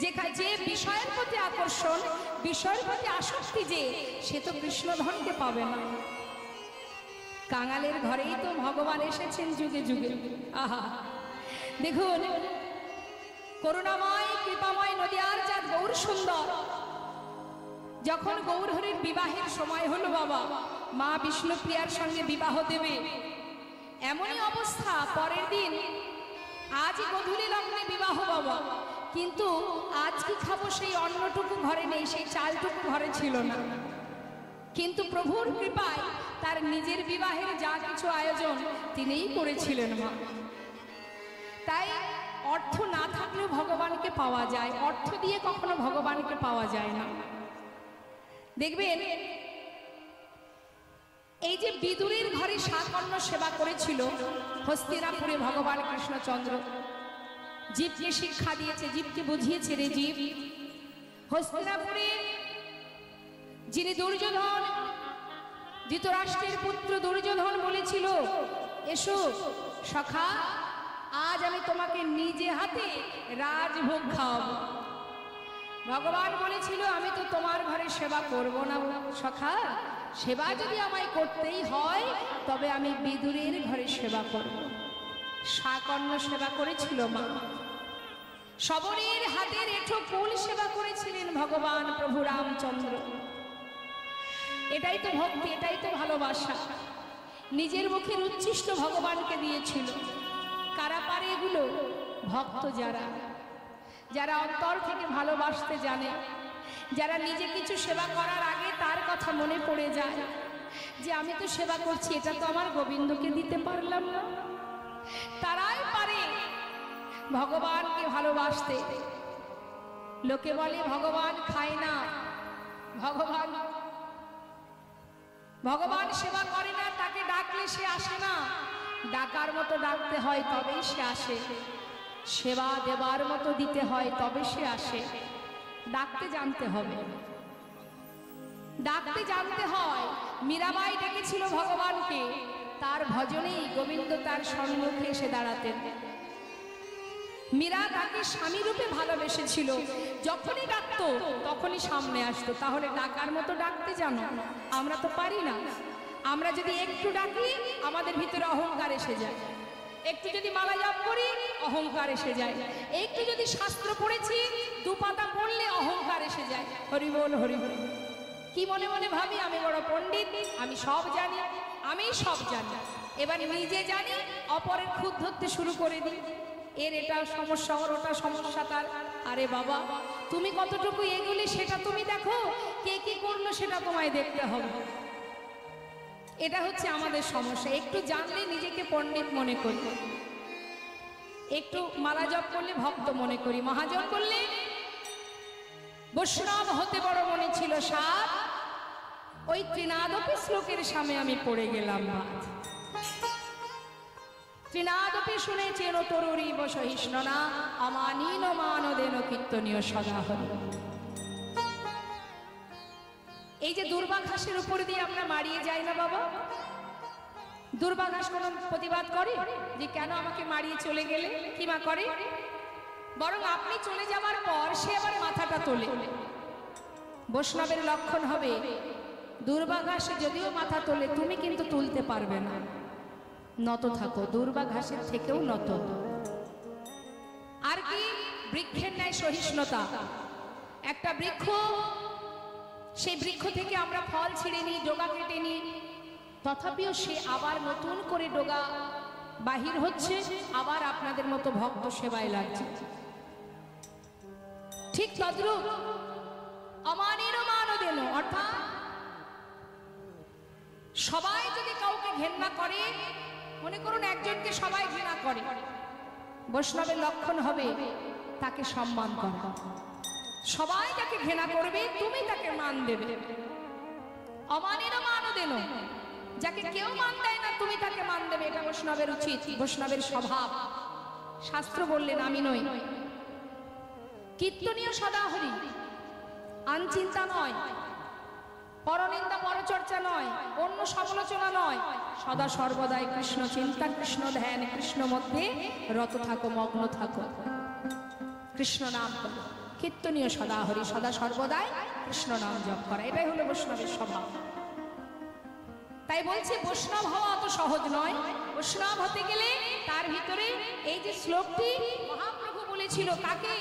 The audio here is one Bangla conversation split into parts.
যে বিষয়ের প্রতি আকর্ষণ, বিষয়ের প্রতি আসক্তি, যে সে তো কৃষ্ণধনকে পাবে না। কাঙালের ঘরেই তো ভগবান এসেছেন যুগে যুগে। আহা, দেখুন করুণাময় কৃপাময় নদিয়ার চাঁদ গৌর সুন্দর যখন গৌরহরির বিবাহের সময় হলো, বাবা মা বিষ্ণুপ্রিয়ার সঙ্গে বিবাহ দেবে, এমনই অবস্থা পরের দিন আজই গধূলি লগ্নে বিবাহ বাবা, কিন্তু আজ কি খাবো সেই অন্নটুকু ঘরে নেই, সেই চালটুকু ঘরে ছিল না। কিন্তু প্রভুর কৃপায় তার নিজের বিবাহের যা কিছু আয়োজন তিনিই করেছিলেন মা। তাই অর্থ না থাকলেও ভগবানকে পাওয়া যায়, অর্থ দিয়ে কখনো ভগবানকে পাওয়া যায় না। দেখবেন এই যে বিদুরের ঘরে সাকর্ণ সেবা করেছিল হস্তিনাপুরে ভগবান কৃষ্ণচন্দ্র, জীবকে শিক্ষা দিয়েছে, জীবকে বুঝিয়েছে, রে জীব, হস্তিনাপুরে যিনি দুর্যোধন, ধৃতরাষ্ট্রের পুত্র দুর্যোধন বলেছিল, এসো সখা, আজ আমি তোমাকে নিজে হাতে রাজভোগ খাওয়াবো। ভগবান বলেছিল, আমি তো তোমার ঘরে সেবা করব না সখা, সেবা যদি আমায় করতেই হয় তবে আমি বিদুরের ঘরে সেবা করব। সাকর্ণ সেবা করেছিল মা, শবরীর হাতের এঁঠো ফুল সেবা করেছিলেন ভগবান প্রভু রামচন্দ্র। এটাই তো ভক্তি, এটাই তো ভালোবাসা। নিজের মুখের উচ্ছিষ্ট ভগবানকে দিয়েছিল। কারা পারে এগুলো? ভক্ত যারা, যারা অন্তর থেকে ভালোবাসতে জানে, যারা নিজে কিছু সেবা করার আগে তার কথা মনে পড়ে যায় যে আমি তো সেবা করছি, এটা তো আমার গোবিন্দকে দিতে পারলাম না, তারাই পারে ভগবানকে ভালোবাসতে। লোকে বলে ভগবান খায় না, ভগবান সেবা করে না, তাকে ডাকলে সে আসে না। ডাকার মতো ডাকতে হয় তবেই সে আসে, সেবা দেবার মতো দিতে হয় তবে সে আসে। ডাকতে জানতে হবে, ডাকতে জানতে হয়। মীরাবাই ডেকেছিল ভগবানকে, তার ভজনেই গোবিন্দ তার সম্মুখে এসে দাঁড়াতেন। মীরা তাকে স্বামী রূপে ভালোবেসেছিল, যখনই ডাকতো তখনই সামনে আসতো। তাহলে ডাকার মতো ডাকতে জানো? আমরা তো পারি না। আমরা যদি একটু ডাকি আমাদের ভিতরে অহংকার এসে যায়, একটু যদি মালা জপ করি অহংকার এসে যায়, একটু যদি শাস্ত্র পড়েছি দু পাতা পড়লে অহংকার এসে যায়। হরি বল হরি বল। কি মনে মনে ভাবি আমি বড় পণ্ডিত, আমি সব জানি, আমি সব জানি। এবার নিজে জানি, অপরের খুঁত ধরতে শুরু করে দিই, এর এটা সমস্যা, ওর ওটা সমস্যা তার। আরে বাবা, তুমি কতটুকু এগুলি সেটা তুমি দেখো, কে কি করলো সেটা তোমায় দেখতে হবে। এটা হচ্ছে আমাদের সমস্যা। একটু জানলে নিজেকে পণ্ডিত মনে করি, একটু মালা জপ করলে ভক্ত মনে করি, মহাজপ করলে বৈষ্ণব হতে বড় মনে ছিল সাত। ওই ত্রিনাদপি শ্লোকের সামনে আমি পড়ে গেলাম। ত্রিনাদপি শুনে চেন তরুরী বসহিষ্ণনা অমানীন মানদেন কীর্তনীয় সদা হরি। এই যে দুর্বা ঘাসের উপর দিয়ে আমরা মারিয়ে যাই না বাবা, দুর্বা ঘাস কোনো প্রতিবাদ করে যে কেন আমাকে মারিয়ে চলে গেলে? কি মা করে? বরং আপনি চলে যাবার পর সে আবার মাথাটা তোলে। বৈষ্ণবের লক্ষণ হবে দুর্বা ঘাসে যদিও মাথা তোলে, তুমি কিন্তু তুলতে পারবে না, নত থাকো, দুর্বা ঘাসের থেকেও নত। আর কি? বৃক্ষের ন্যায় সহিষ্ণুতা। একটা বৃক্ষ, সেই বৃক্ষ থেকে আমরা ফল ছিঁড়ে নিই, ডগা কেটে নিই, তথাপিও সে আবার নতুন করে ডগা বাহির হচ্ছে, আবার আপনাদের মতো ভক্ত সেবায় লাগছে। ঠিক তদ্রূপ অমানীন মানদেন, অর্থাৎ সবাই যদি কাউকে ঘেন্না করে, মনে করুন একজনকে সবাই ঘৃণা করে, বৈষ্ণবের লক্ষণ হবে তাকে সম্মান করা। সবাই যাকে ঘৃণা করবে তুমি তাকে মান দেবে। অমানীন মানদেন, যাকে কেউ মান দেয় না তুমি তাকে মান দেবে, এটা বৈষ্ণবের উচিত, বৈষ্ণবের স্বভাব। শাস্ত্র বললেন আমি নই। কীর্তনীয় সদা হরি, আনচিন্তা নয়, পরনিন্দা পরচর্চা নয়, অন্য সমালোচনা নয়, সদা সর্বদাই কৃষ্ণ চিন্তা, কৃষ্ণ ধ্যান, কৃষ্ণ মধ্যে রত থাকো, মগ্ন থাকো। কৃষ্ণ নাম করো, কীর্তনীয় সদা হরি, সদা সর্বদাই কৃষ্ণ নাম জপ করা, এটাই হলো বৈষ্ণবের স্বভাব। তাই বলছে বৈষ্ণব হওয়া অত সহজ নয়। বৈষ্ণব হতে গেলে তার ভিতরে এই যে শ্লোকটি মহাপ্রভু বলেছিল, কাকে?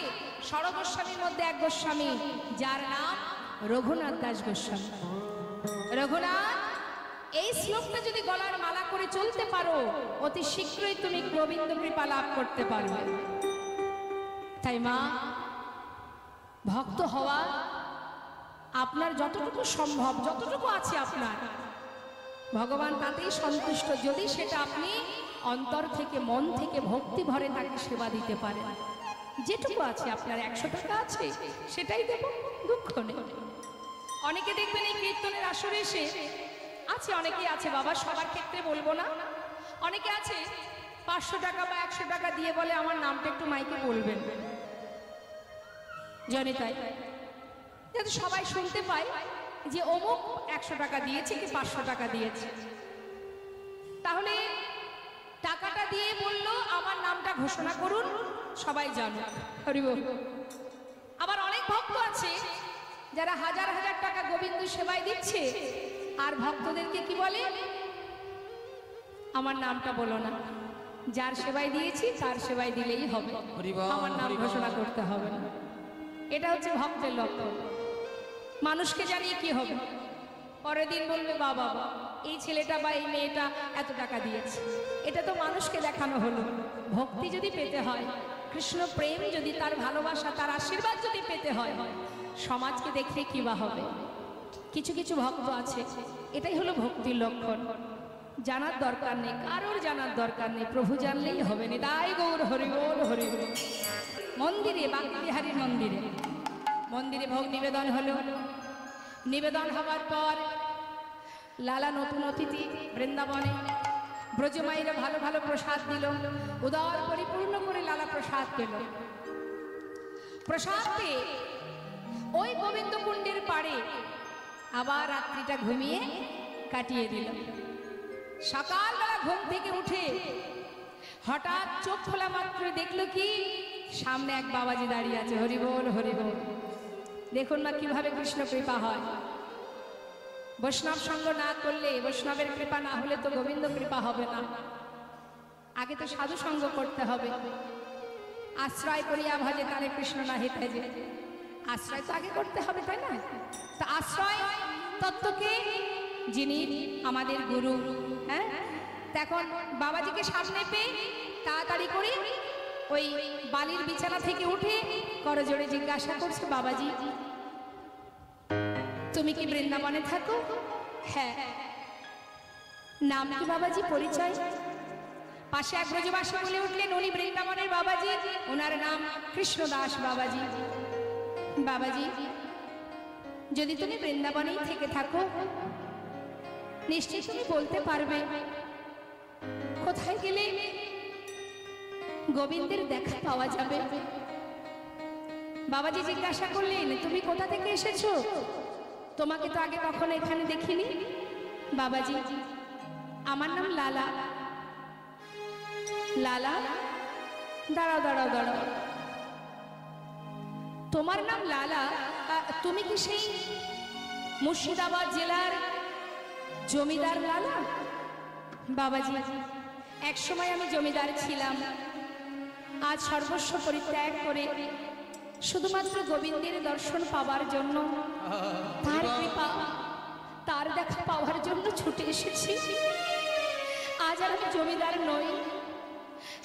ষড় গোস্বামীর মধ্যে এক গোস্বামী, যার নাম রঘুনাথ দাস গোস্বামী। রঘুনাথ, এই শ্লোকটা যদি গলার মালা করে চলতে পারো, অতি শীঘ্রই তুমি গোবিন্দ কৃপা লাভ করতে পারবে। তাই মা, ভক্ত হওয়া আপনার যতটুকু সম্ভব, যতটুকু আছে আপনার, ভগবান তাতেই সন্তুষ্ট, যদি সেটা আপনি অন্তর থেকে, মন থেকে ভক্তি ভরে তাকে সেবা দিতে পারেন। যেটুকু আছে আপনার, 100 টাকা আছে সেটাই দেব, দুঃখ নেই। অনেকে দেখবেন এই কীর্তনের আসরে এসে আছে, অনেকেই আছে বাবা, সবার ক্ষেত্রে বলবো না, অনেকে আছে 500 টাকা বা 100 টাকা দিয়ে বলে আমার নামটা একটু মাইকে বলবেন, জানি তাই, যাতে সবাই শুনতে পায় যে অমুক 100 টাকা দিয়েছে কি 500 টাকা দিয়েছে। তাহলে টাকাটা দিয়ে বললো আমার নামটা ঘোষণা করুন, সবাই জানো। হরি বল। আবার অনেক ভক্ত আছে যারা হাজার হাজার টাকা গোবিন্দ সেবায় দিচ্ছে, আর ভক্তদেরকে কি বলে, আমার নামটা বলো না, যার সেবায় দিয়েছি তার সেবায় দিলেই হবে, আমার নাম ঘোষণা করতে হবে না। এটা হচ্ছে ভক্তের লক্ষণ। মানুষকে জানিয়ে কি হবে, পরের দিন বলবে বাবা এই ছেলেটা বা এই মেয়েটা এত টাকা দিয়েছে, এটা তো মানুষকে দেখানো হলো। ভক্তি যদি পেতে হয়, কৃষ্ণ প্রেম যদি, তার ভালোবাসা, তার আশীর্বাদ যদি পেতে হয়, সমাজকে দেখে কি বা হবে। কিছু কিছু ভক্ত আছে, এটাই হলো ভক্তির লক্ষণ। জানার দরকার নেই, কারোর জানার দরকার নেই, প্রভু জানলেই হবে। নিতাই গৌর হরি বল, হরি বল। মন্দিরে, বাঁকবিহারীর মন্দিরে, মন্দিরে ভোগ নিবেদন হলো। নিবেদন হবার পর লালা নতুন অতিথি বৃন্দাবনে, ব্রজমাইরা ভালো ভালো প্রসাদ দিল, উদর পরিপূর্ণ করে লালা প্রসাদ পেল। প্রসাদ পেয়ে ওই গোবিন্দ কুণ্ডের পাড়ে আবার রাত্রিটা ঘুমিয়ে কাটিয়ে দিল। সকালবেলা ঘুম থেকে উঠে হঠাৎ চোখ খোলা মাত্র দেখলো কি, সামনে এক বাবাজি দাঁড়িয়ে আছে। হরি বল, হরি বল। দেখুন না কিভাবে কৃষ্ণ কৃপা হয়। বৈষ্ণব সঙ্গ না করলে, বৈষ্ণবের কৃপা না হলে তো গোবিন্দ কৃপা হবে না। আগে তো সাধু সঙ্গ করতে হবে। আশ্রয় করিয়া ভজে তারে কৃষ্ণ না হিতে যে, আশ্রয় তো আগে করতে হবে, তাই না? তো আশ্রয় তত্ত্বকে, যিনি আমাদের গুরু, হ্যাঁ, তখন বাবাজিকে সামনে পেয়ে তাড়াতাড়ি করে ওই বালির বিছানা থেকে উঠে করজোড়ে জিজ্ঞাসা করছে, বাবাজি তুমি কি বৃন্দাবনে থাকো? হ্যাঁ। নাম কি বাবাজি, পরিচয়? পাশে এক ব্রজবাসী বলে উঠলেন, উনি বৃন্দাবনের বাবাজি, ওনার নাম কৃষ্ণদাস বাবাজি। বাবাজি যদি তুমি বৃন্দাবনেই থেকে থাকো, নিশ্চয়ই তুমি বলতে পারবে কোথায় গেলে গোবিন্দের দেখা পাওয়া যাবে। বাবাজি জিজ্ঞাসা করলেন, তুমি কোথা থেকে এসেছো? তোমাকে তো আগে কখনো এখানে দেখিনি। বাবাজি আমার নাম লালা। লালা? দাঁড়াও দাঁড়াও দাঁড়াও, তোমার নাম লালা? তুমি কি সেই মুর্শিদাবাদ জেলার জমিদার লালা? বাবাজি এক সময় আমি জমিদার ছিলাম, আজ সর্বস্ব পরিত্যাগ করে শুধুমাত্র গোবিন্দের দর্শন পাওয়ার জন্য, তার কৃপা, তার দেখা পাওয়ার জন্য ছুটে এসেছি। আজ আর আমি জমিদার নই,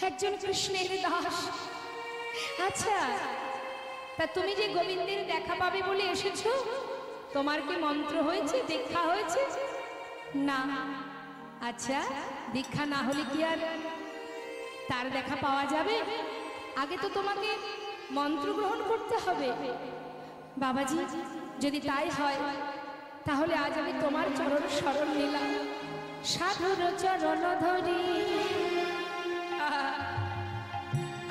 একজন কৃষ্ণের দাস। আচ্ছা, তা তুমি যে গোবিন্দের দেখা পাবে বলে এসেছো, তোমার কি মন্ত্র হয়েছে, দীক্ষা হয়েছে? না। আচ্ছা, দীক্ষা না হলে কি আর তার দেখা পাওয়া যাবে? আগে তো তোমাকে মন্ত্র গ্রহণ করতে হবে। বাবাজি যদি তাই হয়, তাহলে আজ আমি তোমার চরণ শরণ নিলাম। সাধুর চরণ ধরি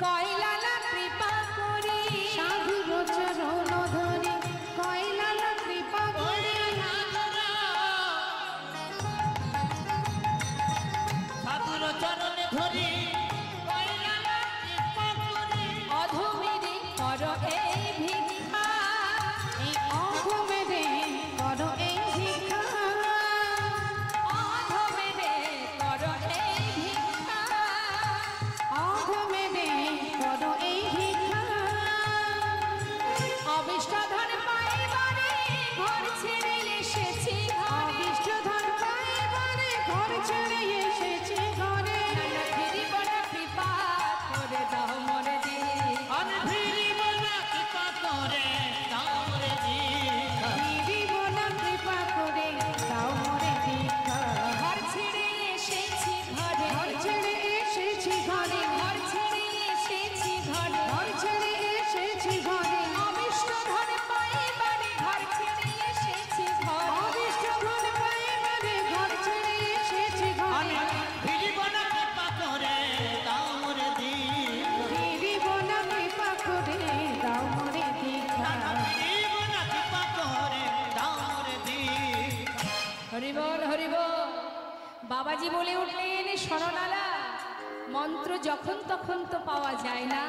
কয়লালা কৃপা করি, সাধুর চরণ ধরি কয়লালা কৃপা করি, সাধুর চরণ ধরি কয়লালা কৃপা করি, অধমেরে বাবাজি বলে উঠলেন, শোনো লালা, মন্ত্র যখন তখন তো পাওয়া যায় না,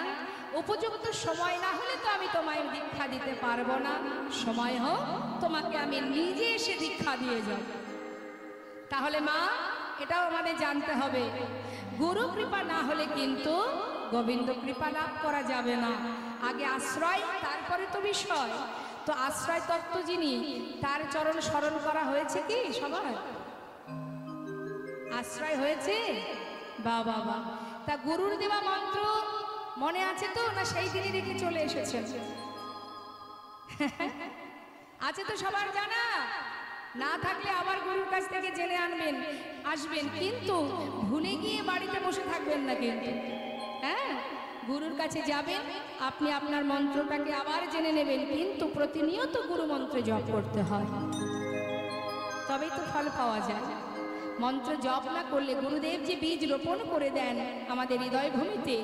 উপযুক্ত সময় না হলে তো আমি তোমায় দীক্ষা দিতে পারবো না। সময় হোক তোমাকে আমি নিজে এসে দীক্ষা দিয়ে যাব। তাহলে মা, এটাও আমাদের জানতে হবে, গুরু কৃপা না হলে কিন্তু গোবিন্দ কৃপা লাভ করা যাবে না। আগে আশ্রয়, তারপরে তো বিষয়। তো আশ্রয় তত্ত্ব যিনি, তার চরণ স্মরণ করা হয়েছে কি সবার? আশ্রয় হয়েছে? বা বাবা, তা গুরুর দেওয়া মন্ত্র মনে আছে তো, না সেই দিনই রেখে চলে এসেছেন? আছে তো সবার জানা? না থাকলে আবার গুরুর কাছ থেকে জেনে আসবেন, কিন্তু ভুলে গিয়ে বাড়িতে বসে থাকবেন না কিন্তু। হ্যাঁ, গুরুর কাছে যাবেন, আপনি আপনার মন্ত্রটাকে আবার জেনে নেবেন, কিন্তু প্রতিনিয়ত গুরু মন্ত্র জপ করতে হয়, তবেই তো ফল পাওয়া যায়। মন্ত্র জপ না করলে, গুরুদেব যে বীজ রোপণ করে দেন আমাদের হৃদয় ভূমিতে,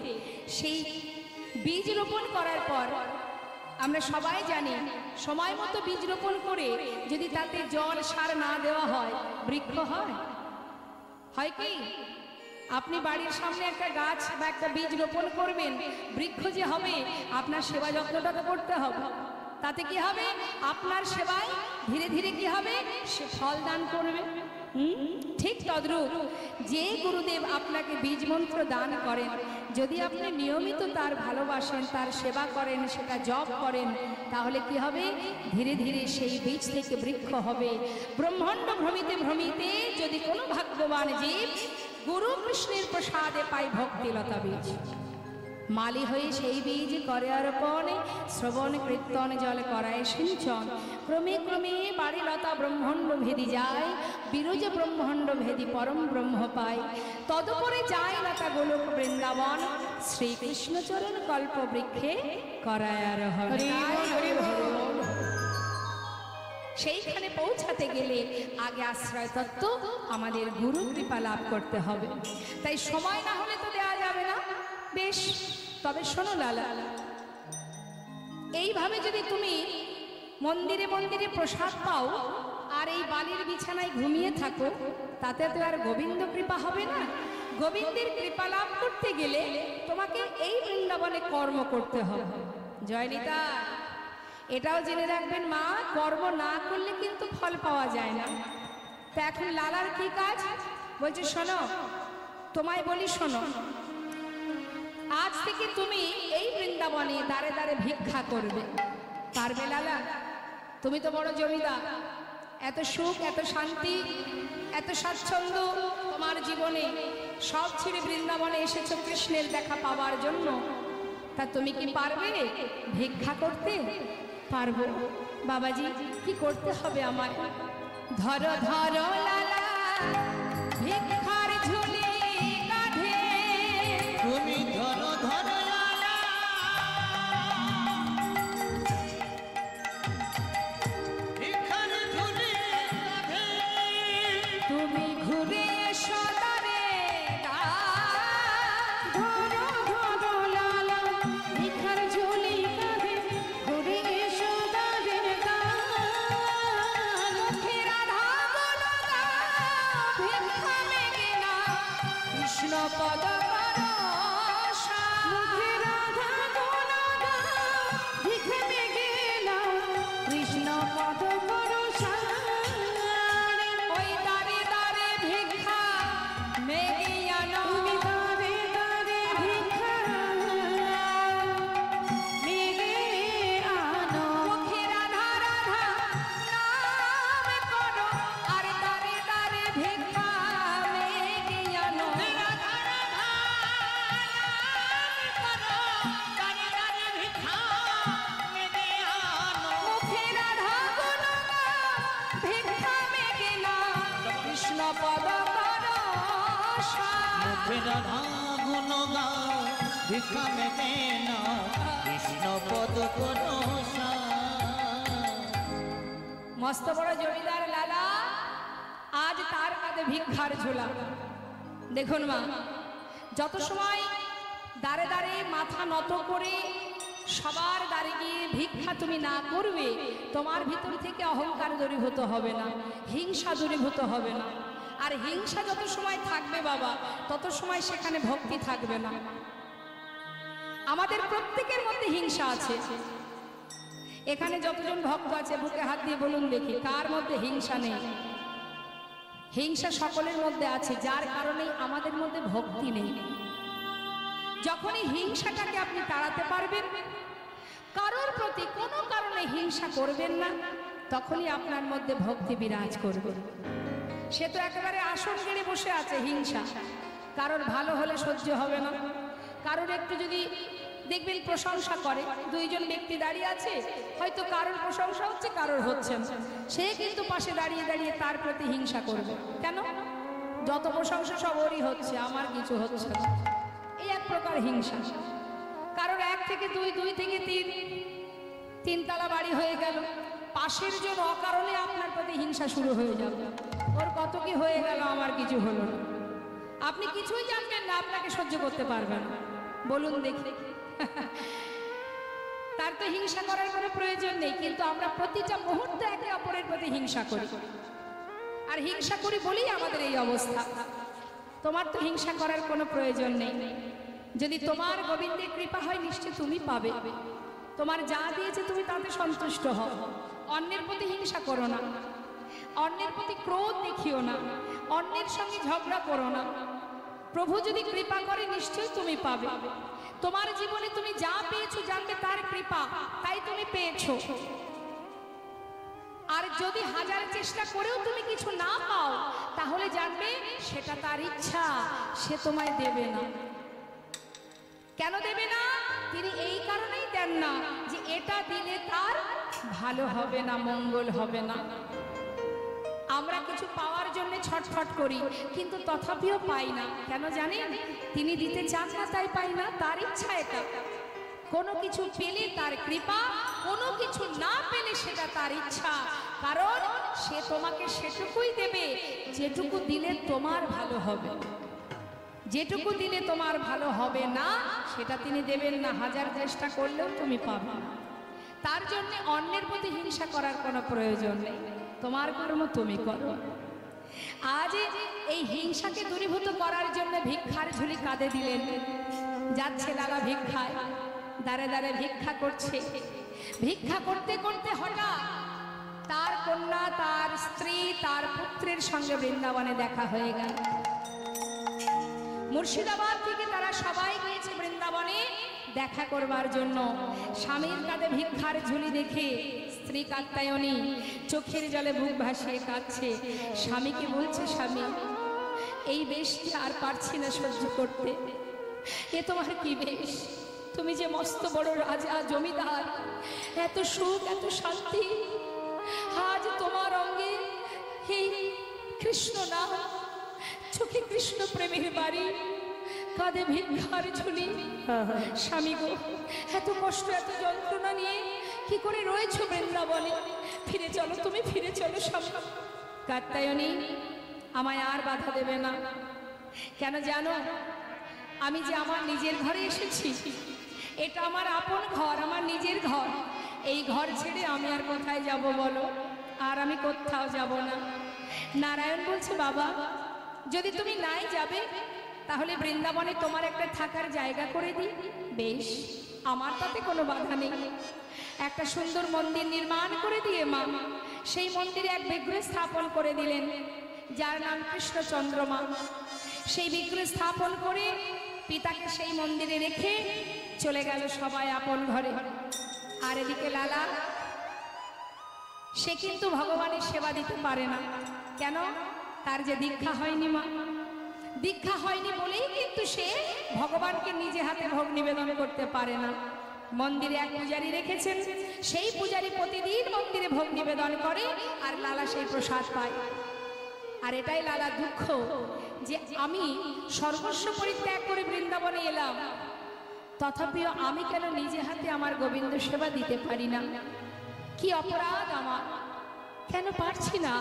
সেই বীজ রোপণ করার পর আমরা সবাই জানি, সময় মতো বীজ রোপণ করে যদি তাতে জল সার না দেওয়া হয়, বৃক্ষ হয়? হয় কি? আপনি বাড়ির সামনে একটা গাছ বা একটা বীজ রোপণ করবেন, বৃক্ষ যে হবে, আপনার সেবা যত্নটা তো করতে হবে। তাতে কি হবে? আপনার সেবায় ধীরে ধীরে কি হবে? সে ফল দান করবে। ঠিক তদ্রূপ যে গুরুদেব আপনাকে বীজ মন্ত্র দান করেন, যদি আপনি নিয়মিত তার ভালোবাসেন, তার সেবা করেন, সেটা জপ করেন, তাহলে কি হবে? ধীরে ধীরে সেই বীজ থেকে বৃক্ষ হবে। ব্রহ্মাণ্ড ভ্রমিতে ভ্রমিতে যদি কোনো ভাগ্যবান জীব গুরু কৃষ্ণের প্রসাদে পায় ভক্তিলতা বীজ, মালি হয়ে সেই বীজ করে অর্পণ, শ্রবণ কীর্তন জল করায় সিঞ্চন, ক্রমে ক্রমে বাড়ি লতা ব্রহ্মাণ্ড ভেদি যায়, বিরজ ব্রহ্মাণ্ড ভেদি পরম ব্রহ্ম পায়। তদুপরে যায় লতা গোলক বৃন্দাবন, শ্রীকৃষ্ণ চরণ কল্প বৃক্ষে করায় আরোহণ। সেইখানে পৌঁছাতে গেলে আগে আশ্রয় তত্ত্ব আমাদের গুরু কৃপা লাভ করতে হবে। তাই সময় না হলে তো দেওয়া যাবে না। বেশ, তবে শোনো লালা, এইভাবে যদি তুমি মন্দিরে মন্দিরে প্রসাদ পাও আর এই বালির বিছানায় ঘুমিয়ে থাকো, তাতে তো আর গোবিন্দ কৃপা হবে না। গোবিন্দের কৃপা লাভ করতে গেলে তোমাকে এই বৃন্দাবনে কর্ম করতে হবে। জয় নিতা, এটাও জেনে রাখবেন মা, কর্ম না করলে কিন্তু ফল পাওয়া যায় না। তা এখন লালার কি কাজ? বলছে শোনো, তোমায় বলি শোনো, আজ থেকে তুমি এই বৃন্দাবনে দাঁড়ে দাঁড়ে ভিক্ষা করবে। পারবে লালা? তুমি তো বড় জমিদার, এত সুখ, এত শান্তি, এত স্বাচ্ছন্দ্য তোমার জীবনে, সব ছেড়ে বৃন্দাবনে এসেছো কৃষ্ণের দেখা পাওয়ার জন্য। তা তুমি কি পারবে ভিক্ষা করতে? পারবো। বাবাজি, কি করতে হবে আমার? ধরো ধরো লালা ভিক্ষার ঝুলি কাঁধে, তুমি ধরো ধরো লালা ভিক্ষার ঝুলি কাঁধে, তুমি ঘুরে এসো দ্বারে ধরো ধরো লালা ভিক্ষার ঝুলি কাঁধে, ঘুরে এসো দ্বারে মুখে রাধা গুণগান, ভিক্ষা মেঘে না কৃষ্ণ পদ রাধা গুণ গাও, ভিক্ষা মেঘে নাও, কৃষ্ণ পদ করো। মস্ত বড় জমিদার লালা, আজ তার কাঁধে ভিক্ষার ঝোলা। দেখুন মা, যত সময় দাঁড়ে দাঁড়ে মাথা নত করে সবার দাঁড়িয়ে গিয়ে ভিক্ষা তুমি না করবে, তোমার ভিতর থেকে অহংকার দূরীভূত হবে না, হিংসা দূরীভূত হবে না। আর হিংসা যত সময় থাকবে বাবা, তত সময় সেখানে ভক্তি থাকবে না। আমাদের প্রত্যেকের মধ্যে হিংসা আছে। এখানে যতজন ভক্ত আছে বুকে হাত দিয়ে বলুন দেখি, কার মধ্যে হিংসা নেই? হিংসা সকলের মধ্যে আছে, যার কারণে আমাদের মধ্যে ভক্তি নেই। যখনই হিংসাটাকে আপনি তাড়াতে পারবেন, কারোর প্রতি কোনো কারণে হিংসা করবেন না, তখনই আপনার মধ্যে ভক্তি বিরাজ করবে। সে তো একেবারে আসন গেড়ে বসে আছে হিংসা, কারোর ভালো হলে সহ্য হবে না। কারোর একটু যদি দেখবেন প্রশংসা করে, দুইজন ব্যক্তি দাঁড়িয়ে আছে, হয়তো কারোর প্রশংসা হচ্ছে কারোর হচ্ছে না, সে কিন্তু পাশে দাঁড়িয়ে দাঁড়িয়ে তার প্রতি হিংসা করবে। কেন? যত প্রশংসা সব ওরই হচ্ছে, আমার কিছু হচ্ছে না। এই এক প্রকার হিংসা। কারোর 1 থেকে 2, 2 থেকে 3, 3 তলা বাড়ি হয়ে গেল, পাশের জন অকারণে আপনার প্রতি হিংসা শুরু হয়ে যাবে। ওর কত কি হয়ে গেল, আমার কিছু হলো না। আপনি কিছুই জানবেন না, আপনাকে সহ্য করতে পারবেন না। বলুন দেখি, তার তো হিংসা করার কোনো প্রয়োজন নেই, কিন্তু আমরা প্রতিটা মুহূর্তে একে অপরের প্রতি হিংসা করি। আর হিংসা করি বলেই আমাদের এই অবস্থা। তোমার তো হিংসা করার কোনো প্রয়োজন নেই। যদি তোমার গোবিন্দের কৃপা হয়, নিশ্চয় তুমি পাবে। তোমার যা দিয়েছে তুমি তাতে সন্তুষ্ট হও। অন্যের প্রতি হিংসা করো না, অন্যের প্রতি ক্রোধ দেখিও না, অন্যের সঙ্গে ঝগড়া করো না। প্রভু যদি কৃপা করে, নিশ্চয়ই তুমি পাবে। তোমার জীবনে তুমি যা পেয়েছো জানবে তার কৃপা, তাই তুমি পেয়েছো। আর যদি 1000 চেষ্টা করেও তুমি কিছু না পাও, তাহলে জানবে সেটা তার ইচ্ছা, সে তোমায় দেবে না। কেন দেবে না? তিনি এই কারণেই দেন না যে এটা দিলে তার ভালো হবে না, মঙ্গল হবে না। আমরা কিছু পাওয়ার জন্য ছটফট করি, কিন্তু তথাপিও পাই না। কেন জানেন? তিনি দিতে চান না তাই পাই না, তার ইচ্ছা এটা। কোনো কিছু পেলে তার কৃপা, কোনো কিছু না পেলে সেটা তার ইচ্ছা। কারণ সে তোমাকে সেটুকুই দেবে যেটুকু দিলে তোমার ভালো হবে। যেটুকু দিলে তোমার ভালো হবে না, সেটা তিনি দেবেন না। 1000 চেষ্টা করলেও তুমি পাবে না। তার জন্য অন্যের প্রতি হিংসা করার কোনো প্রয়োজন নেই। তোমার কর্ম তুমি করো। আজ এই হিংসাকে দূরীভূত করার জন্য ভিক্ষার ঝুলি কাঁধে দিলেন। যাচ্ছে লালা ভিক্ষায়, দাঁড়ে দাঁড়ে ভিক্ষা করছে। ভিক্ষা করতে করতে হঠাৎ তার কন্যা, তার স্ত্রী, তার পুত্রের সঙ্গে বৃন্দাবনে দেখা হয়ে গেল। মুর্শিদাবাদ থেকে তারা সবাই গিয়েছে বৃন্দাবনে দেখা করবার জন্য। স্বামীর কাঁধে ভিক্ষার ঝুলি দেখে স্ত্রী কাত্যায়নী চোখের জলে বুক ভাসিয়ে কাঁদছে। স্বামীকে বলছে, স্বামী, এই বেশটি আর পারছি না সহ্য করতে। এ তোমার কি বেশ? তুমি যে মস্ত বড় রাজা, জমিদার, এত সুখ, এত শান্তি, আজ তোমার অঙ্গে এই কৃষ্ণ নাম, চোখে কৃষ্ণ প্রেমের বাড়ি, কাঁধে ভিক্ষার ঝুলি। স্বামী গো, এত কষ্ট, এত যন্ত্রণা নিয়ে কি করে রয়েছো বৃন্দাবনে? ফিরে চলো, তুমি ফিরে চলো স্বামী। কাত্যায়নী, আমায় আর বাধা দেবে না। কেন জানো? আমি যে আমার নিজের ঘরে এসেছি, এটা আমার আপন ঘর, আমার নিজের ঘর। এই ঘর ছেড়ে আমি আর কোথায় যাব বলো? আর আমি কোথাও যাব না। নারায়ণ বলছে, বাবা, যদি তুমি নাই যাবে, তাহলে বৃন্দাবনে তোমার একটা থাকার জায়গা করে দিই। বেশ, আমার তাতে কোনো বাধা নেই। একটা সুন্দর মন্দির নির্মাণ করে দিয়ে মা সেই মন্দিরে এক বিগ্রহ স্থাপন করে দিলেন, যার নাম কৃষ্ণচন্দ্রমা। সেই বিগ্রহ স্থাপন করে পিতাকে সেই মন্দিরে রেখে চলে গেল সবাই আপন ঘরে। আর এদিকে লালা, সে কিন্তু ভগবানের সেবা দিতে পারে না। কেন? তার যে দীক্ষা হয়নি মা। দীক্ষা হয়নি বলেই কিন্তু সে ভগবানকে নিজে হাতে ভোগ নিবেদন করতে পারে না। মন্দিরে এক পূজারী রেখেছেন, সেই পূজারী প্রতিদিন মন্দিরে ভোগ নিবেদন করে, আর লালা সেই প্রসাদ পায়। আর এটাই লালা দুঃখ, যে আমি সর্বস্ব পরিত্যাগ করে বৃন্দাবনে এলাম, তথাপিও আমি কেন নিজে হাতে আমার গোবিন্দ সেবা দিতে পারি না? কি অপরাধ আমার? কেন পারছি না?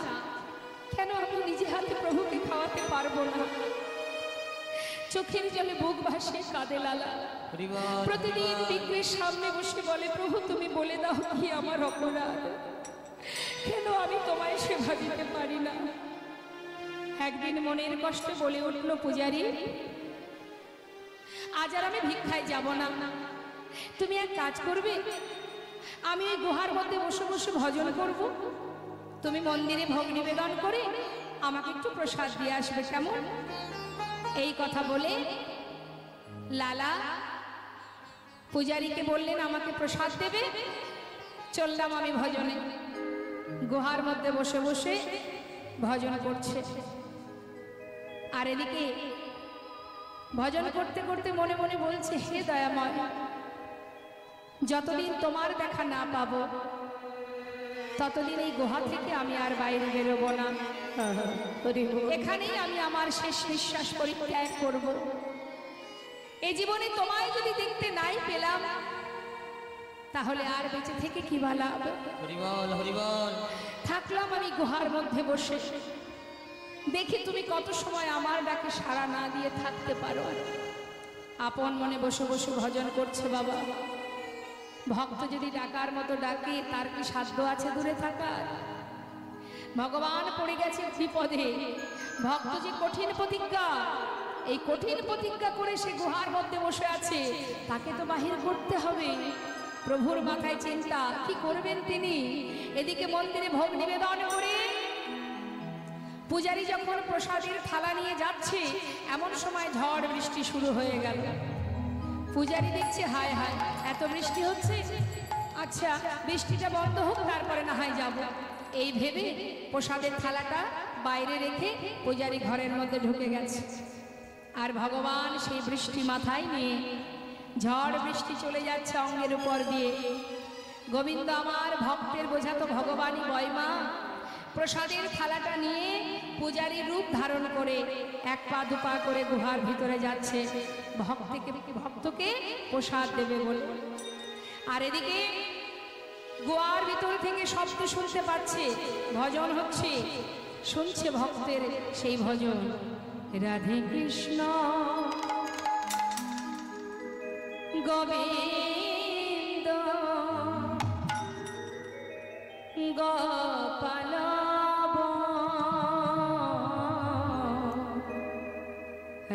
কেন আমি নিজে হাতে প্রভুকে খাওয়াতে পারবো না? চোখের জলে বুক ভাসিয়ে কাঁদে লালা। প্রতিদিন বিগ্রহের সামনে বসে বলে, প্রভু তুমি বলে দাও কি আমার অপরাধ? কেন আমি তোমায় সেবা দিতে পারি না? একদিন মনের কষ্টে বলে উঠল, পূজারী, আজ আর আমি ভিক্ষায় যাব না। তুমি এক কাজ করবে, আমি এই গুহার মধ্যে বসে বসে ভজন করব, তুমি মন্দিরে ভোগ নিবেদন করে আমাকে একটু প্রসাদ দিয়ে আসবে, কেমন? এই কথা বলে লালা পূজারীকে বললেন, আমাকে প্রসাদ দেবে। চললাম আমি ভজনে। গুহার মধ্যে বসে বসে ভজন করছে, আর এদিকে ভজন করতে করতে মনে মনে বলছে, হে দয়াময়, যতদিন তোমার দেখা না পাবো ততদিন এই গুহা থেকে আমি আর বাইরে বেরোবো না। এখানেই আমি আমার শেষ নিঃশ্বাস পরিত্যাগ করব। এই জীবনে তোমায় যদি দেখতে নাই পেলাম, তাহলে আর বেঁচে থেকে কি বা লাভ? হরিবল হরিবল। থাকলাম আমি গুহার মধ্যে বসে, দেখি তুমি কত সময় আমার ডাকে সাড়া না দিয়ে থাকতে পারো। আপন মনে বসে বসে ভজন করছে বাবা। ভক্ত যদি ডাকার মতো ডাকে, তার কি সাধ্য আছে দূরে থাকার? ভগবান পড়ে গেছে বিপদে। ভক্ত যে কঠিন প্রতিজ্ঞা, এই কঠিন প্রতিজ্ঞা করে সে গুহার মধ্যে বসে আছে, তাকে তো বাহির করতে হবে। প্রভুর মাথায় চিন্তা, কি করবেন তিনি? এদিকে মন্দিরে ভোগ নিবেদন করে পূজারী যখন প্রসাদের থালা নিয়ে যাচ্ছে, এমন সময় ঝড় বৃষ্টি শুরু হয়ে গেল। পূজারী দেখছে, হায় হায়, এত বৃষ্টি হচ্ছে, আচ্ছা বৃষ্টিটা বন্ধ হোক, তারপরে না হয় যাব। এই ভেবে প্রসাদের থালাটা বাইরে রেখে পূজারী ঘরের মধ্যে ঢুকে গেছে। আর ভগবান সেই বৃষ্টি মাথায় নিয়ে, ঝড় বৃষ্টি চলে যাচ্ছে অঙ্গের উপর দিয়ে। গোবিন্দ আমার ভক্তের বোঝা তো ভগবানই বয়মা। প্রসাদের থালাটা নিয়ে পূজারীর রূপ ধারণ করে এক পা দুপা করে গুহার ভিতরে যাচ্ছে, ভক্তকে প্রসাদ দেবে বলে। আর এদিকে গুহার ভিতর থেকে শব্দ শুনতে পাচ্ছে, ভজন হচ্ছে, শুনছে ভক্তের সেই ভজন, রাধে কৃষ্ণ গোবিন্দ গোপাল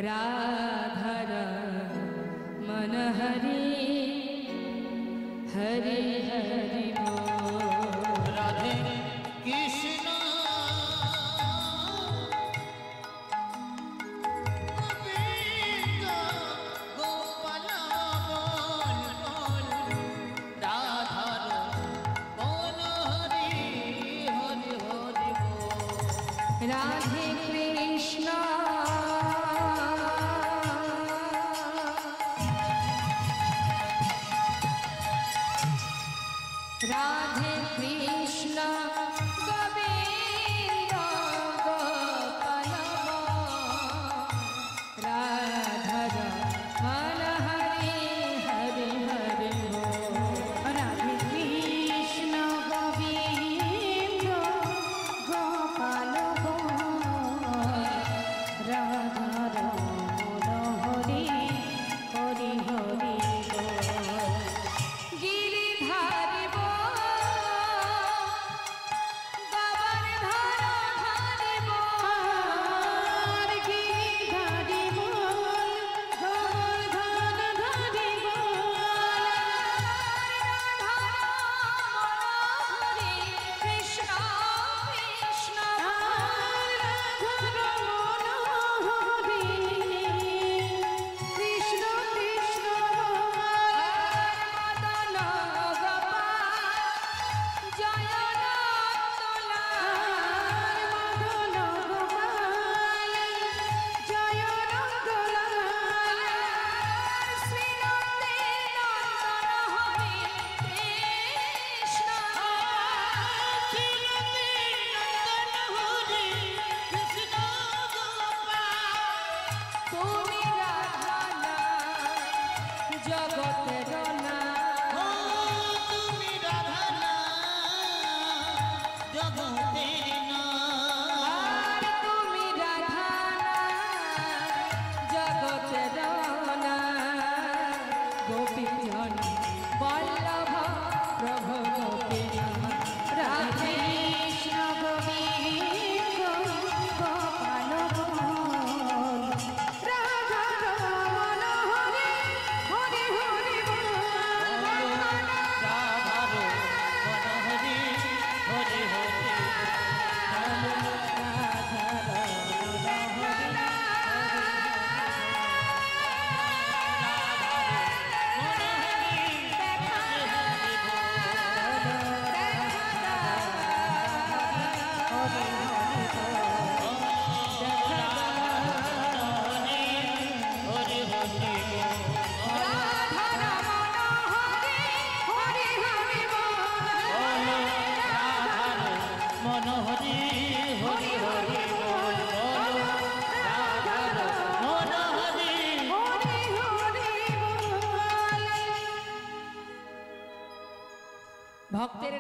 রাধা মন হরি হরি হরি রাধে কৃষ্ণ গোবিন্দ গোপাল বল বল রাধার মন হরি হরি হরি বল। রাধে কৃষ্ণ রাধে কৃষ্ণ গোবিন্দ গোপাল রাধা রমণ হরি হরি হরি রাধে কৃষ্ণ গোবিন্দ গোপাল রাধা রমণ হরি হরি হরি গিরিধারি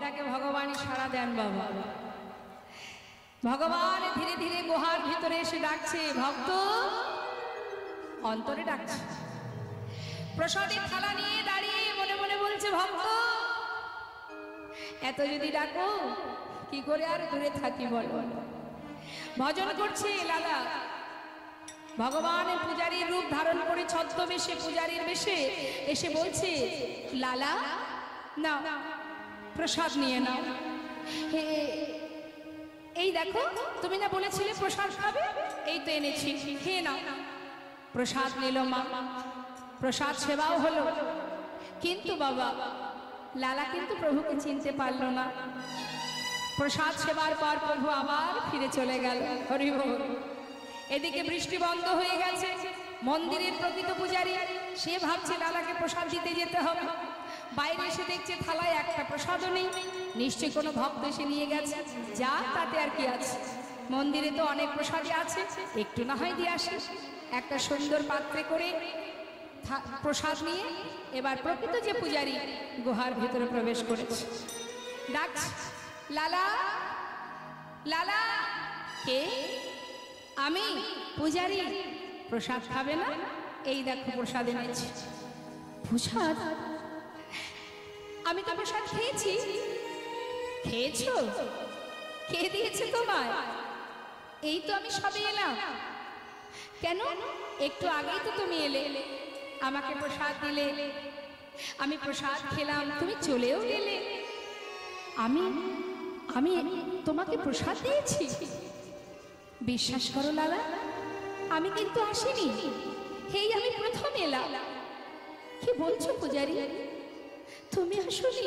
ভক্তিটাকে ভগবান সাড়া দেন বাবা। ভগবান ধীরে ধীরে গুহার ভিতরে এসে ডাকছে, ভক্ত অন্তরে ডাকছে। প্রসাদের থালা নিয়ে দাঁড়িয়ে মনে মনে বলছে, ভক্ত এত যদি ডাকো কি করে আর দূরে থাকি বলো। ভজন করছে লালা। ভগবান পূজারীর রূপ ধারণ করে ছদ্মবেশে পূজারীর বেশে এসে বলছে, লালা নাও প্রসাদ নিয়ে নাও। হে এই দেখো, তুমি না বলেছিলে প্রসাদ খাবে, এই তো এনেছি, খেয়ে নাও। প্রসাদ নিল মা, প্রসাদ সেবাও হলো। কিন্তু বাবা লালা কিন্তু প্রভুকে চিনতে পারলো না। প্রসাদ সেবার পর প্রভু আবার ফিরে চলে গেল। হরি বল। এদিকে বৃষ্টি বন্ধ হয়ে গেছে। মন্দিরের প্রকৃত পূজারী সে ভাবছে লালাকে প্রসাদ দিতে যেতে হবে। বাইরে এসে দেখছে থালায় একটা প্রসাদও নেই। নিশ্চয়ই কোনো ভক্ত এসে নিয়ে গেছে, যা তাতে আর কি আছে, মন্দিরে তো অনেক প্রসাদই আছে, একটু না হয় দিয়ে আসে। একটা সুন্দর পাত্রে করে প্রসাদ নিয়ে এবার প্রকৃত যে পূজারী গুহার ভিতরে প্রবেশ করেছে। ডাকছে, লালা লালা। কে? আমি পূজারী। প্রসাদ খাবে না? এই দেখো প্রসাদ এনেছি। প্রসাদ? আমি তো প্রসাদ খেয়েছি। খেয়েছো? কে দিয়েছে তোমায়? এই তো আমি সবে এলাম। কেন? একটু আগেই তো তুমি এলে, আমাকে প্রসাদ দিলে, আমি প্রসাদ খেলাম, তুমি চলেও গেলে। আমি আমি তোমাকে প্রসাদ দিয়েছি? বিশ্বাস করো লালা, আমি কিন্তু আসিনি, এই আমি প্রথম এলাম। কি বলছো পূজারী, তুমি আসোনি?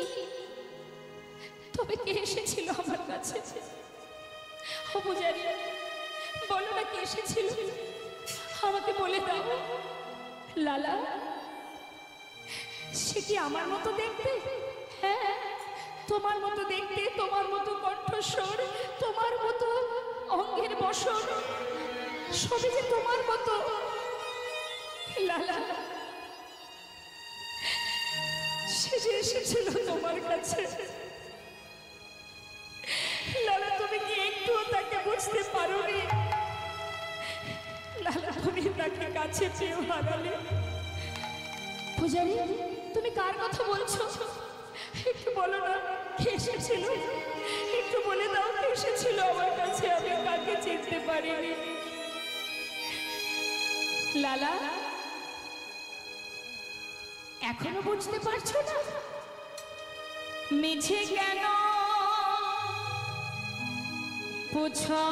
তবে কে এসেছিল আমার কাছে? ও পূজারী, বলো না কে এসেছিল, আমাকে বলে দাও। লালা, সে কি আমার মতো দেখতে? হ্যাঁ, তোমার মতো দেখতে, তোমার মতো কণ্ঠস্বর, তোমার মতো অঙ্গের বসন, সবই যে তোমার মতো। লালা, সে যে এসেছিল তোমার কাছে। লালা, তুমি কি একটুও তাকে বুঝতে পারোনি? লালা, তুমি তাকে কাছে পেয়েও হারালে। পূজারী, তুমি কার কথা বলছো? একটু বলো না কে এসেছিল, একটু বলে দাও কে এসেছিল আমার কাছে, আমি কাকে চিনতে পারিনি। লালা, এখনো বুঝতে পারছো না? মিছে কেন পুছো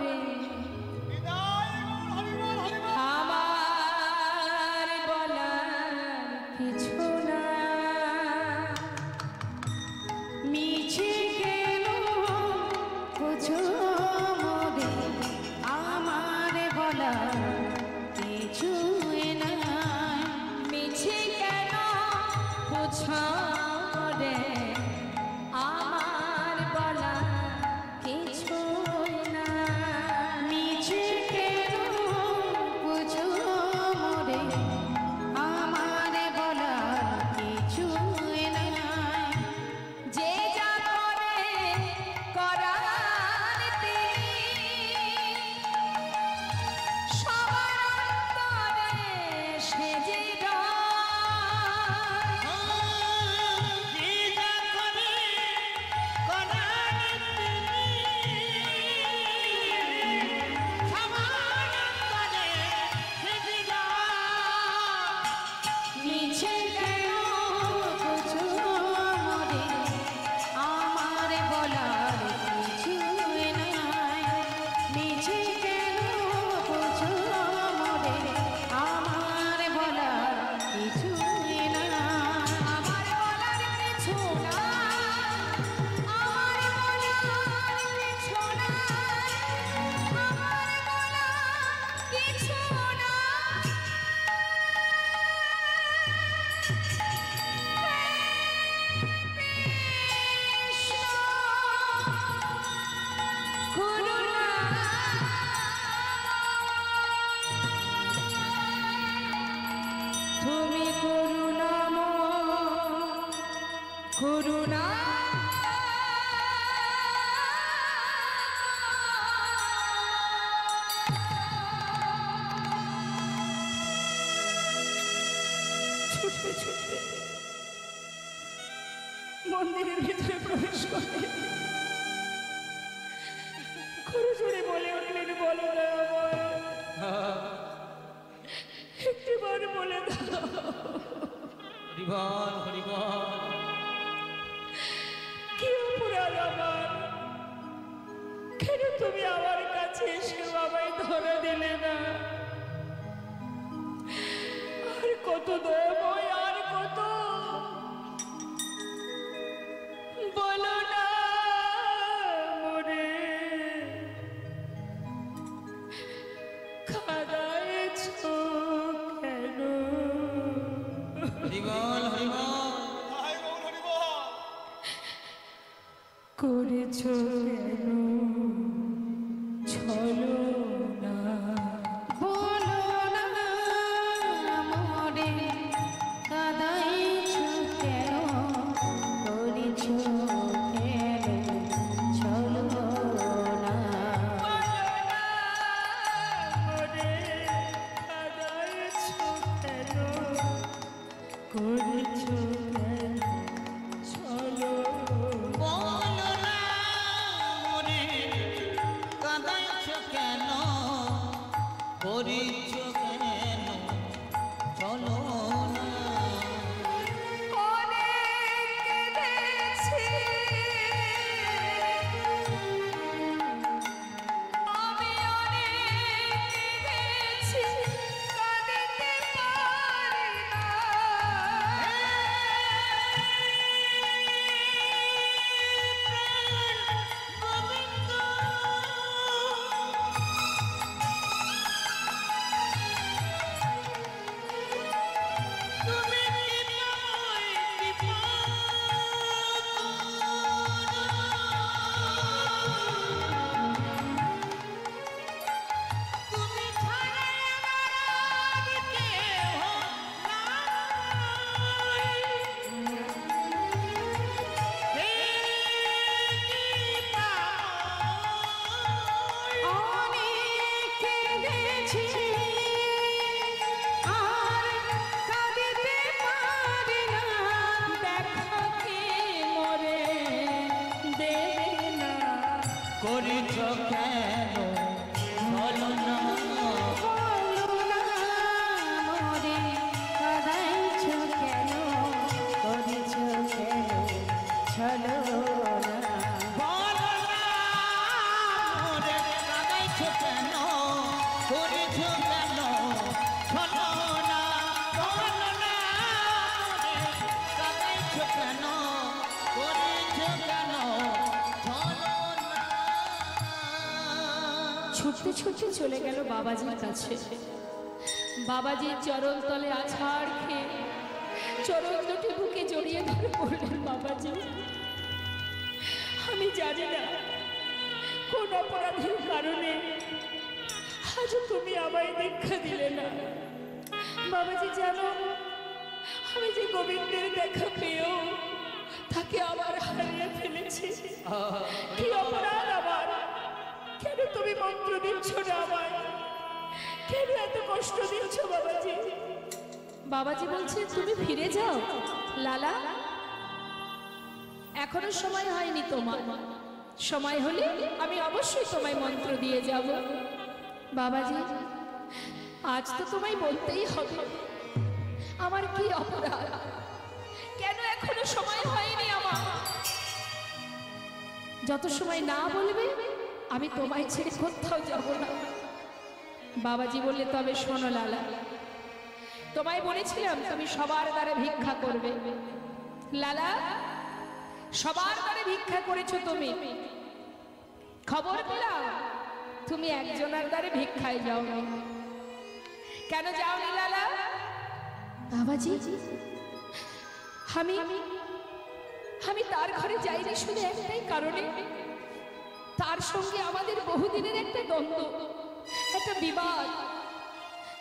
রে, আমার বলার কিছু না। মিছে কেন পুছো রে, আমার বলার কিছু না। মিছে কেন পুছো রে, আমার বলার কিছু না। মিছে কেন পুছো রে, আমার বলার কিছু না। যে যা করে করার তিনি, সবার অন্তরে সে যে করুণা না ছুটতে ছুটতে মন্দিরের ভিতরে প্রবেশ করে জোরে বলে উঠলেন, বলো না একটিবার বলে দাও। হরিবল হরিবল। কি অপরাধ আমার? কেন তুমি আমার কাছে এসে আমায় ধরা দিলে না? আর কত দয়াময়, আর কত বলো না মরে কাঁদাইছো কেন? হরিবল হরিবল। করেছো কেন ছলো না? বলো না মরে কাঁদাইছো কেন? করেছো কেন ছলো না? মরে কাঁদাইছো কেন? করেছো কেন ছলো? বলো না মরে কাঁদাইছো কেন? করিছো কেন চলো না? অনেক কেঁদেছি আমি, অনেক কেঁদেছি, কাঁদিতে পারি না। গোবিন্দ তুমি তুমি ছাড়া আমার কেহ নাই। হে কৃপা অনেক কেঁদেছি আর কাঁদিতে পারি না। দেখা কে মরে দেবে না? করিছ কেন বলো না? বলো না মরে কাঁদাইছো কেন? করেছো কেন ছলো না? বলো না মোরে কাঁদাইছ কেন? করিছ কেন চলো না? বলো না মোরে কাঁদাইছ কেন? করিছ কেন চলো না? ছুটতে ছুটতে চলে গেল বাবাজির কাছে। বাবাজির চরণ তলে আছাড় খেয়ে চরণ দুটি বুকে জড়িয়ে ধরে পড়লেন, বাবাজি আমি জানি না কোন অপরাধের কারণে আজ তুমি আমায় দীক্ষা দিলে না। বাবাজি জানো, আমি যে গোবিন্দের দেখা পেয়েও তাকে আবার হারিয়ে ফেলেছি। কি অপরাধ আমার? কেন তুমি মন্ত্র দিচ্ছ না আমায়? কেন এত কষ্ট দিচ্ছ বাবাজি? বাবাজি বলছে তুমি ফিরে যাও লালা, এখনো সময় হয়নি তোমার। সময় হলে আমি অবশ্যই তোমায় মন্ত্র দিয়ে যাব। বাবাজি আজ তো তোমায় বলতেই হবে আমার কি অপরাধ, কেন এখনো সময় হয়নি আমার? যত সময় না বলবে আমি তোমায় ছেড়ে কোথাও যাব না। বাবাজি বললে তবে শোনো লালা, তোমায় বলেছিলাম তুমি সবার দ্বারে ভিক্ষা করবে। লালা সবার দ্বারে ভিক্ষা করেছো তুমি, খবর পেলাম তুমি একজনের দ্বারে ভিক্ষায় যাওনি। কেন যাওনি লালা? বাবাজি আমি তার ঘরে যাইনি শুধু একটাই কারণে, তার সঙ্গে আমাদের বহুদিনের একটা দ্বন্দ্ব, একটা বিবাদ,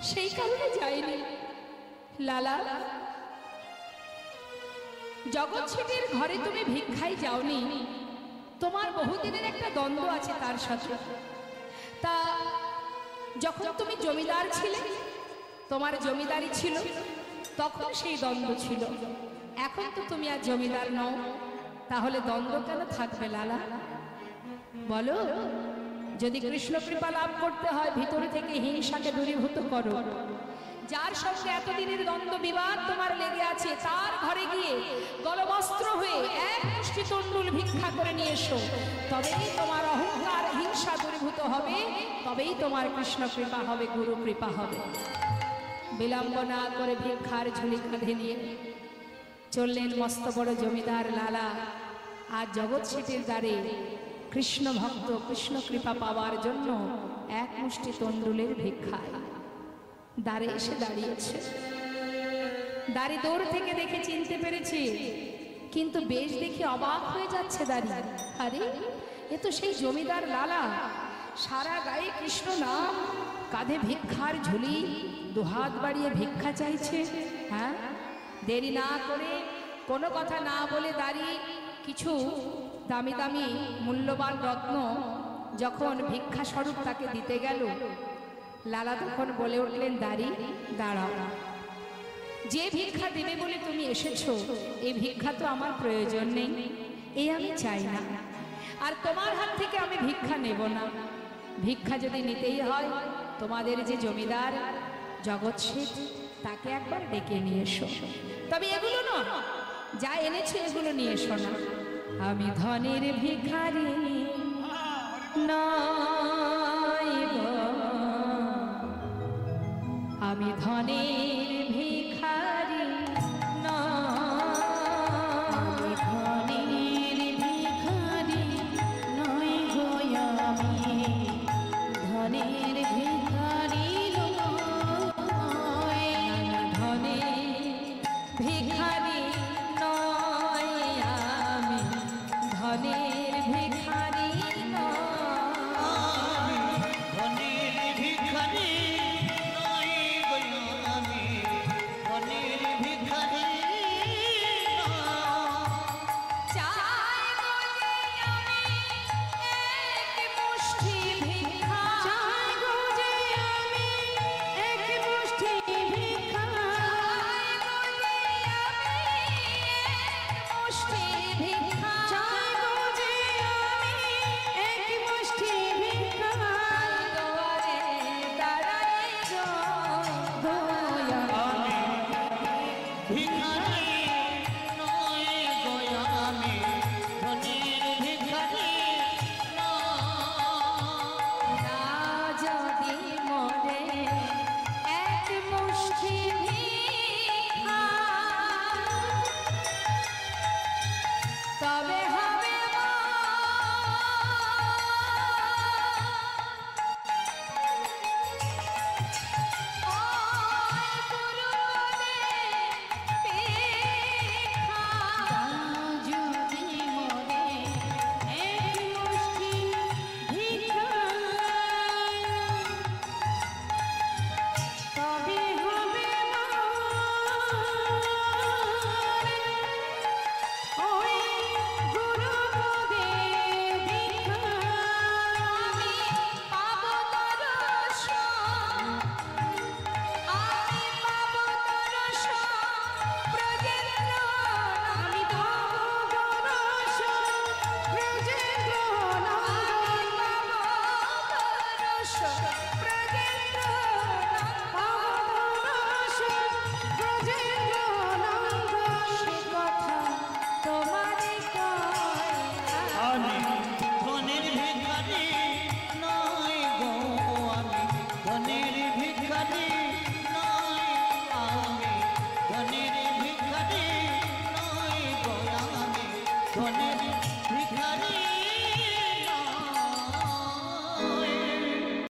সেই কারণে যাইনি। লালা জগৎ শেঠের ঘরে তুমি ভিক্ষাই যাওনি, তোমার বহুদিনের একটা দ্বন্দ্ব আছে তার সাথে। তা যখন তুমি জমিদার ছিলে, তোমার জমিদারি ছিল, তখন সেই দ্বন্দ্ব ছিল। এখন তো তুমি আর জমিদার নও, তাহলে দ্বন্দ্ব কেন থাকবে লালা? বলো, যদি কৃষ্ণ কৃপা লাভ করতে হয় ভিতর থেকে হিংসাকে দূরীভূত করো। যার সঙ্গে এতদিনের দ্বন্দ্ব বিবাদ তোমার লেগে আছে, তার ঘরে গিয়ে গলবস্ত্র হয়ে এক মুষ্টি তণ্ডুল ভিক্ষা করে নিয়ে এসো। তবেই তোমার অহংকার হিংসা দূরীভূত হবে, তবেই তোমার কৃষ্ণ কৃপা হবে, গুরু কৃপা হবে। বিলম্ব না করে ভিক্ষার ঝুলি কাঁধে নিয়ে চললেন মস্ত বড় জমিদার লালা। আর জগৎ শেঠের দ্বারে কৃষ্ণ ভক্ত কৃষ্ণ কৃপা পাওয়ার জন্য এক মুষ্টি তণ্ডুলের ভিক্ষায় দ্বারে এসে দাঁড়িয়েছে। দাঁড়ি দূর থেকে দেখে চিনতে পেরেছে, কিন্তু বেশ দেখে অবাক হয়ে যাচ্ছে দাঁড়িয়ে। আরে, এ তো সেই জমিদার লালা, সারা গায়ে কৃষ্ণ নাম, কাঁধে ভিক্ষার ঝুলি, দুহাত বাড়িয়ে ভিক্ষা চাইছে। হ্যাঁ, দেরি না করে কোনো কথা না বলে দাঁড়িয়ে কিছু দামি দামি মূল্যবান রত্ন যখন ভিক্ষা স্বরূপ তাকে দিতে গেল, লালা তখন বলে উঠলেন, দাঁড়ি দাঁড়াও, যে ভিক্ষা দেবে বলে তুমি এসেছো, এই ভিক্ষা তো আমার প্রয়োজন নেই, এই আমি চাই না, আর তোমার হাত থেকে আমি ভিক্ষা নেব না। ভিক্ষা যদি নিতেই হয়, তোমাদের যে জমিদার জগৎ শেঠ, তাকে একবার ডেকে নিয়ে এসো। তবে এগুলো না, যা এনেছো এগুলো নিয়ে এসো না। আমি ধনের ভিখারি নয় গো, আমি ধনের